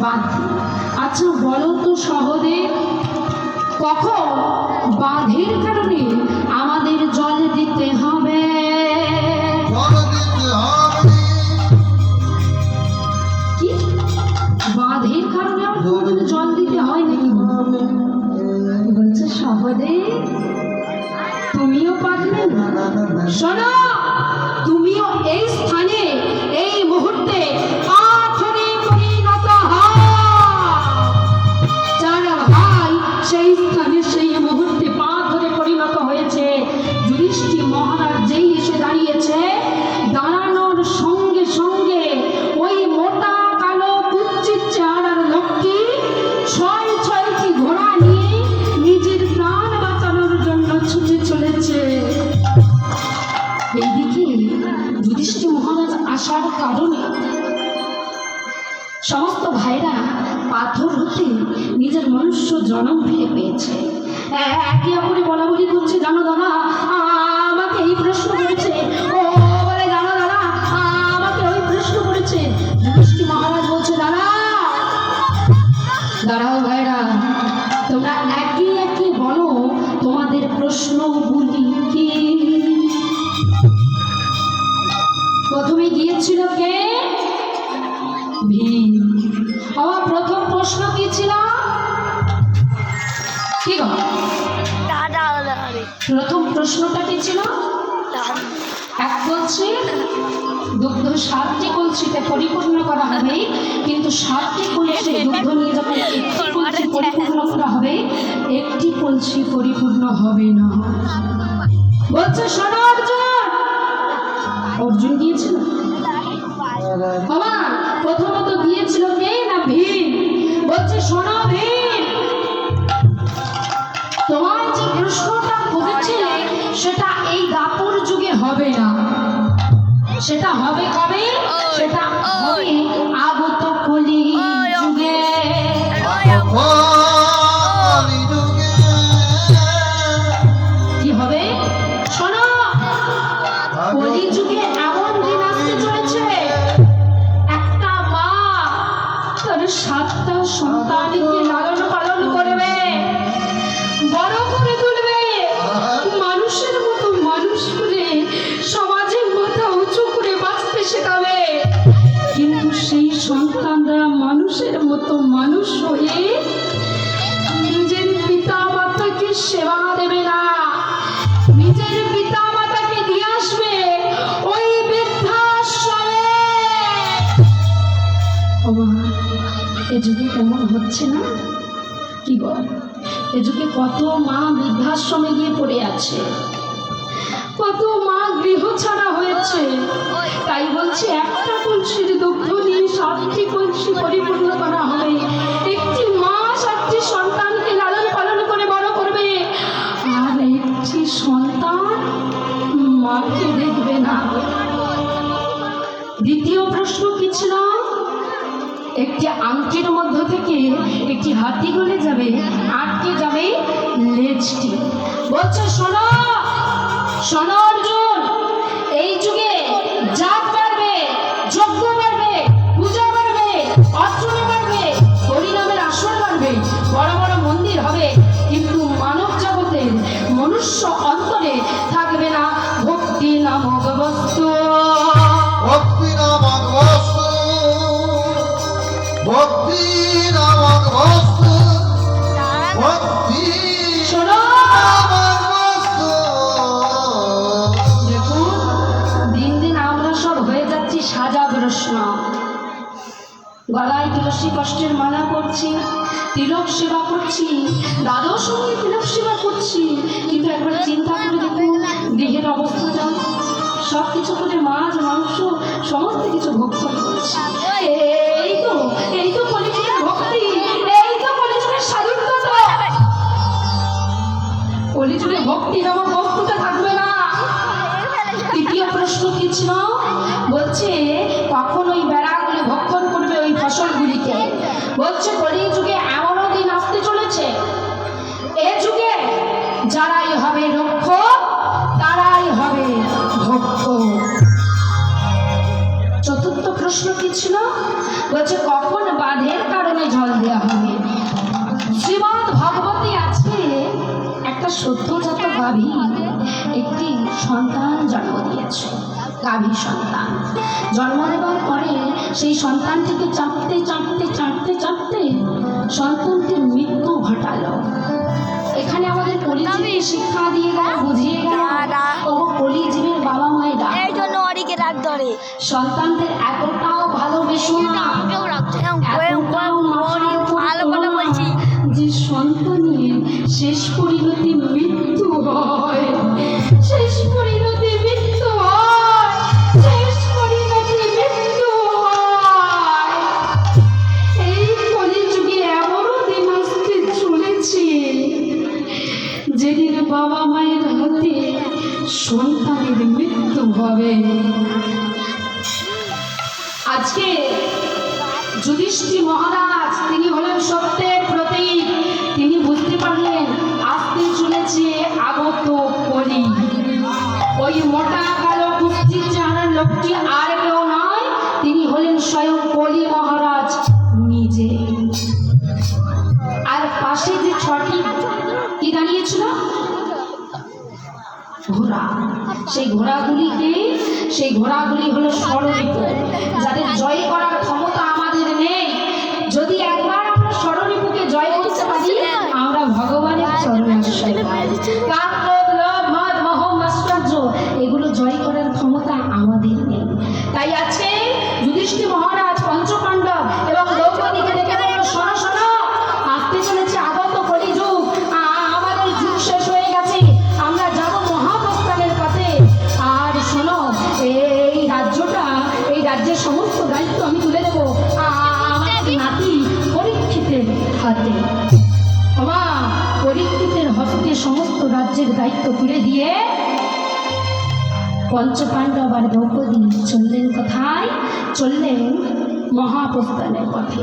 বাঁধ। আচ্ছা বলো তো সহদেব, কখন বাঁধের কারণে আমাদের জল দিতে হবে? কি বাঁধের কারণে আমাদের জল দিতে হয় নাকি? বলছে সহদেব তুমিও পারবেন। শোনো, তুমিও এই স্থানে এই মুহূর্তে পাথরে পরিণত হও। যারা ভাই সেই স্থানে সেই মুহূর্তে পাথরে পরিণত হয়েছে। যুধিষ্ঠির মহারাজ যেই এসে দাঁড়িয়েছে, দাঁড়ানোর সঙ্গে সঙ্গে ওই মোটা কালো কুচ্ছিত চেহারার লোকটি ছয়টি ঘোড়া নিয়ে নিজের প্রাণ বাঁচানোর জন্য ছুটে চলেছে। এইদিকে যুধিষ্ঠির মহারাজ আসার কারণে সমস্ত ভাইরা পাথর হতে নিজের মনুষ্য জন্ম ফিরে পেয়েছে। একে অপরে বলা বলি করছে, জানো দাদা আমাকে এই প্রশ্ন করেছে, ও বলে জানো দাদা আমাকে ওই প্রশ্ন করেছে। যুধিষ্ঠির মহারাজ বলছে, দাঁড়াও ভাইরা, তোমরা একে একে বলো তোমাদের প্রশ্নগুলি কি। প্রথমে গিয়েছিল কে? ভীম। আমার প্রথম প্রশ্ন কি ছিল? কি গো প্রথম প্রশ্নটা কি ছিল? এক বলছে দুগ্ধ 7টি কলসিতে পরিপূর্ণ করা হবে, কিন্তু 7টি কলসি দুগ্ধ নিয়ে যখন একটি কলসি পরিপূর্ণ করা হবে, একটি কলসি পরিপূর্ণ হবে না। বলছে শোনো অর্জুন। অর্জুন দিয়েছিল বাবা, প্রথমত দিয়েছিল কে না ভীম। বলছে শোনো ভীম, তোমার যে প্রশ্নটা করেছিলে সেটা এই দাপর যুগে হবে না, সেটা হবে কবে? সেটা হবে আগত কলি যুগে। কি হবে? শোনো, কলি যুগে এমন দিন আসতে চলেছে, একটা মা তার 7টা সন্তানকে লালন পালন করবে, বড় করে তুলবে, মানুষের মতো মানুষ করে সমাজের মাথা উঁচু করে বাঁচতে শেখাবে। কিন্তু সেই সন্তানরা মানুষের মতো মানুষ হয়ে নিজের পিতা মাতাকে সেবা দেবে না, নিজের পিতা মাতাকে দিয়ে আসবে ওই বৃদ্ধাশ্রমে। এ যুগে কেমন হচ্ছে না? কি গো, এ যুগে কত মা বৃদ্ধাশ্রমে গিয়ে পড়ে আছে, কত মা গৃহ ছাড়া হয়েছে। তাই বলছে একটা কলসির দুগ্ধ নিয়ে 7টি কলসি পরিপূর্ণ করা হবে। একটি মা 7টি সন্তানকে লালন পালন করে বড় করবে, আর একটি সন্তান মাকে দেখবে না। দ্বিতীয় প্রশ্ন কি ছিল? একটি আংটির মধ্য থেকে একটি হাতি গলে যাবে, আটকে যাবে লেজটি। বলছে শোনো শোনো অর্জুন, এই যুগে জাত বাড়বে, যজ্ঞ বাড়বে, পূজা বাড়বে, অর্চনা বাড়বে, হরিনামের আসর বাড়বে, বড় বড় মন্দির হবে, কিন্তু মানব জগতের মনুষ্য অন্তরে থাকবে না ভক্তি নামক বস্তু। ভক্তি নামক বস্তু, ভক্তি নামক বস্তু, ভক্তি নামক বস্তু। দেখুন দিন দিন আমরা সব হয়ে যাচ্ছি সাজা প্রশ্ন। গলায় তুলসী কষ্টের মালা করছি, তিলক সেবা করছি, দাদর সঙ্গে তিলক সেবা করছি, কিন্তু একবার চিন্তা করে দেখুন দেহের অবস্থাটা। সব কিছু করে মাছ মাংস সমস্ত কিছু ভক্ষণ করছি। এই তো কলিযুগের ভক্তি, এই তো কলিযুগের সাধুত্ব। কলিযুগে ভক্তি নামক বস্তুটা থাকবে না। তৃতীয় প্রশ্ন কি ছিল? বলছে কখন ওই বেড়াগুলি ভক্ষণ করবে ওই ফসলগুলিকে। বলছে কলিযুগে এমনও দিন আসতে চলেছে, এ যুগে যারাই হবে রক্ষক তারাই হবে ভক্ত। চতুর্থ তো প্রশ্ন কি ছিল? বলছে কখন বাঁধের কারণে জল দেওয়া হবে। শ্রীমদ ভগবতী আছে একটা সদ্যজাত গাভী একটি সন্তান জন্ম দিয়েছে। গাভী সন্তান জন্ম দেওয়ার পরে সেই সন্তানটিকে চাপতে চাপতে চাপতে চাপতে সন্তানটির মৃত্যু ঘটালো। এখানে আমাদের কলিজীবী শিক্ষা দিয়ে গেল, বুঝিয়ে গেল ও কলিজীবীর বাবা মায়েরা এই জন্য অরিকে রাগ ধরে সন্তানদের এতটাও ভালোবেসো না, আমাকেও রাখতে এতটাও মাথার উপর ভালো তোলো কথা না বলছি। যে সন্তানের শেষ পরিণতি মৃত্যু হয়, শেষ পরিণতি মৃত্যু হয়, শেষ পরিণতি মৃত্যু হয়। এই কলিযুগে এমনও দিন আসতে চলেছে যেদিন বাবা মায়ের হাতে সন্তানের মৃত্যু হবে। আজকে যুধিষ্ঠির মহারাজ তিনি হলেন সত্যের প্রতীক। তিনি বুঝতে পারলেন আসতে চলেছে আগত কলি। ওই মোটা কালো কুস্তির চেহারার লোকটি আর কেউ নয়, তিনি হলেন স্বয়ং কলি মহারাজ নিজে। আর পাশে যে ছটি কি দাঁড়িয়েছিল ঘোড়া, সেই ঘোড়াগুলি হলো ষড়রিপু, যাদের জয় করার ক্ষমতা আমাদের নেই। যদি একবার আমরা ষড়রিপুকে জয় করতে পারি আমরা ভগবানের চরণে আশ্রয় পাই। কাম, ক্রোধ, লোভ, মদ, মোহ, মাৎসর্য এগুলো জয় করার ক্ষমতা আমাদের নেই। তাই আজকে যুধিষ্ঠির মহারাজ পঞ্চপাণ্ডব এবং দ্রৌপদীকে ডেকে বলল, শোনো শোনো, আসতে চলেছে আগত কলিযুগ, আমাদের যুগ শেষ হয়ে গেছে, আমরা যাব মহাপ্রস্থানের পথে। আর শোনো, এই রাজ্যের সমস্ত দায়িত্ব আমি তুলে দেবো আমার নাতি পরীক্ষিতের হাতে। বাবা পরীক্ষিতের হস্তে সমস্ত রাজ্যের দায়িত্ব তুলে দিয়ে পঞ্চপাণ্ডব আর দ্রৌপদী চললেন কোথায়? চললেন মহাপ্রস্থানের পথে।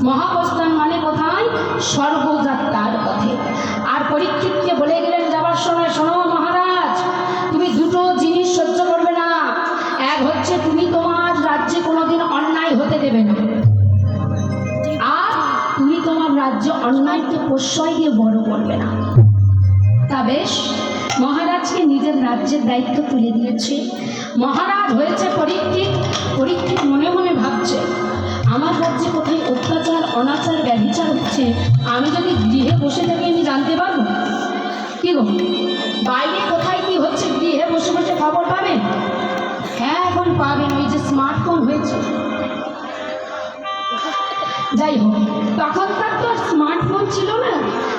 মহাপ্রস্থান মানে কোথায়? স্বর্গযাত্রার পথে। আর পরীক্ষিতকে বলে গেলেন যাবার সময়, শোনো মহারাজ, তুমি দুটো জিনিস সহ্য করবে না। এক হচ্ছে তুমি তোমার রাজ্যে কোনোদিন অন্যায় হতে দেবে না, আর তুমি তোমার রাজ্যে অন্যায়কে প্রশ্রয় দিয়ে বড় করবে না। তা বেশ, মহারাজকে নিজের রাজ্যের দায়িত্ব তুলে দিয়েছে। মহারাজ হয়েছে পরীক্ষিত। পরীক্ষিত মনে মনে ভাবছে, আমার রাজ্যে কোথায় অত্যাচার, অনাচার, ব্যভিচার হচ্ছে, আমি যদি গৃহে বসে থাকি আমি জানতে পারবো? কি গো, বাইরে কোথায় কি হচ্ছে গৃহে বসে বসে খবর পাবেন? হ্যাঁ এখন পাবেন, ওই যে স্মার্টফোন হয়েছে। যাই হোক, তখনকার তো আর স্মার্টফোন ছিল না।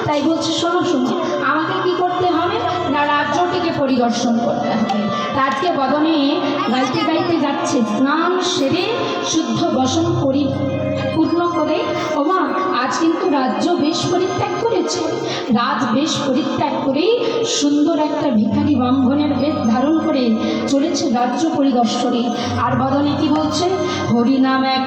তাই বলছে, শোনো শোনো, আমাকে কি করতে হবে না, রাজ্যটিকে পরিদর্শন করতে হবে। আজকে বদনে গাইতে গাইতে যাচ্ছে, স্নান সেরে শুদ্ধ বসন পূর্ণ করে, ওমা আজ কিন্তু রাজ্য বেশ পরিত্যাগ করেছে। বেশ পরিত্যাগ করে সুন্দর একটা ভিখারি ব্রাহ্মণের বেশ ধারণ করে চলেছে রাজ্য পরিদর্শনে। আর বদনে কি বলছে? হরিনাম এক